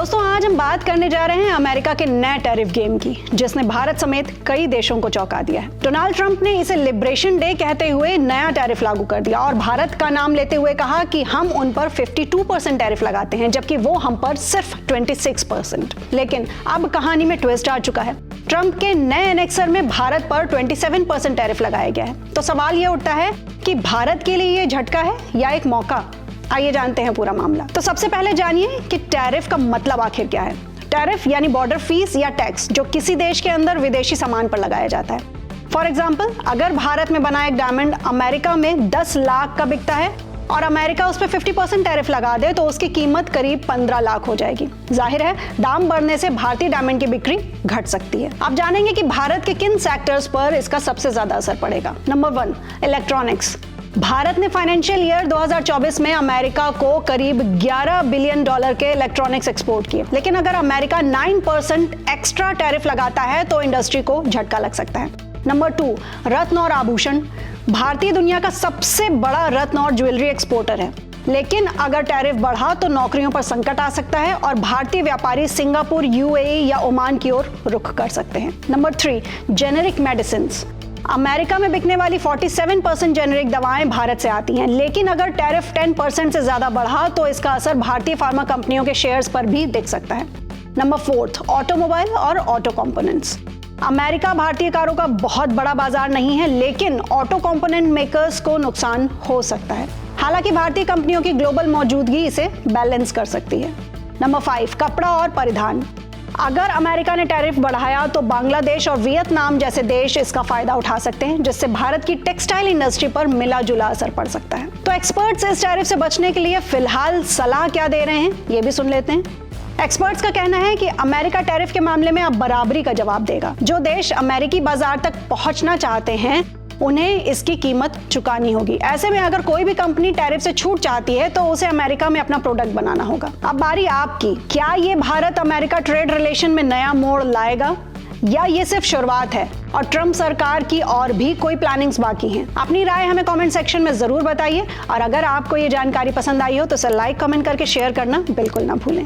दोस्तों आज हम बात करने जा रहे हैं अमेरिका के नए टैरिफ गेम की, जिसने भारत समेत कई देशों को चौंका दिया है। डोनाल्ड ट्रंप ने इसे लिबरेशन डे कहते हुए नया टैरिफ लागू कर दिया और भारत का नाम लेते हुए कहा कि हम उन पर 52% टैरिफ लगाते हैं, जबकि वो हम पर सिर्फ 26%। लेकिन अब कहानी में ट्विस्ट आ चुका है। ट्रंप के नए एनेक्सर में भारत पर 27% टैरिफ लगाया गया है। तो सवाल ये उठता है कि भारत के लिए ये झटका है या एक मौका। आइए जानते हैं पूरा मामला। तो सबसे पहले जानिए कि टैरिफ का मतलब आखिर क्या है। टैरिफ यानी बॉर्डर फीस या टैक्स जो किसी देश के अंदर विदेशी सामान पर लगाया जाता है। फॉर एग्जाम्पल, अगर भारत में बना एक डायमंड अमेरिका में 10 लाख का बिकता है और अमेरिका उस पर 50% टैरिफ लगा दे तो उसकी कीमत करीब 15 लाख हो जाएगी। जाहिर है दाम बढ़ने से भारतीय डायमंड की बिक्री घट सकती है। आप जानेंगे कि भारत के किन सेक्टर्स पर इसका सबसे ज्यादा असर पड़ेगा। Number 1, electronics. भारत ने फाइनेंशियल ईयर 2024 में अमेरिका को करीब $11 बिलियन के इलेक्ट्रॉनिक्स एक्सपोर्ट किए। लेकिन अगर अमेरिका 9% एक्स्ट्रा टैरिफ लगाता है तो इंडस्ट्री को झटका लग सकता है। नंबर 2, रत्न और आभूषण। भारतीय दुनिया का सबसे बड़ा रत्न और ज्वेलरी एक्सपोर्टर है, लेकिन अगर टैरिफ बढ़ा तो नौकरियों पर संकट आ सकता है और भारतीय व्यापारी सिंगापुर, यूएई या ओमान की ओर रुख कर सकते हैं। Number 3, generic medicine. अमेरिका में बिकने वाली 47% जेनेरिक दवाएं भारत से आती हैं, लेकिन अगर टैरिफ 10% से ज्यादा बढ़ा तो इसका असर भारतीय फार्मा कंपनियों के शेयर्स पर भी दिख सकता है। नंबर 4, ऑटोमोबाइल और ऑटो कंपोनेंट्स। अमेरिका भारतीय कारों का बहुत बड़ा बाजार नहीं है, लेकिन ऑटो कंपोनेंट मेकर्स को नुकसान हो सकता है। हालांकि भारतीय कंपनियों की ग्लोबल मौजूदगी इसे बैलेंस कर सकती है। नंबर 5, कपड़ा और परिधान। अगर अमेरिका ने टैरिफ बढ़ाया तो बांग्लादेश और वियतनाम जैसे देश इसका फायदा उठा सकते हैं, जिससे भारत की टेक्सटाइल इंडस्ट्री पर मिला जुला असर पड़ सकता है। तो एक्सपर्ट्स इस टैरिफ से बचने के लिए फिलहाल सलाह क्या दे रहे हैं, ये भी सुन लेते हैं। एक्सपर्ट्स का कहना है कि अमेरिका टैरिफ के मामले में अब बराबरी का जवाब देगा। जो देश अमेरिकी बाजार तक पहुंचना चाहते हैं उन्हें इसकी कीमत चुकानी होगी। ऐसे में अगर कोई भी कंपनी टैरिफ से छूट चाहती है तो उसे अमेरिका में अपना प्रोडक्ट बनाना होगा। अब बारी आपकी, क्या ये भारत अमेरिका ट्रेड रिलेशन में नया मोड़ लाएगा या ये सिर्फ शुरुआत है और ट्रंप सरकार की और भी कोई प्लानिंग्स बाकी हैं? अपनी राय हमें कमेंट सेक्शन में जरूर बताइए और अगर आपको ये जानकारी पसंद आई हो तो इसे लाइक कमेंट करके शेयर करना बिल्कुल ना भूलें।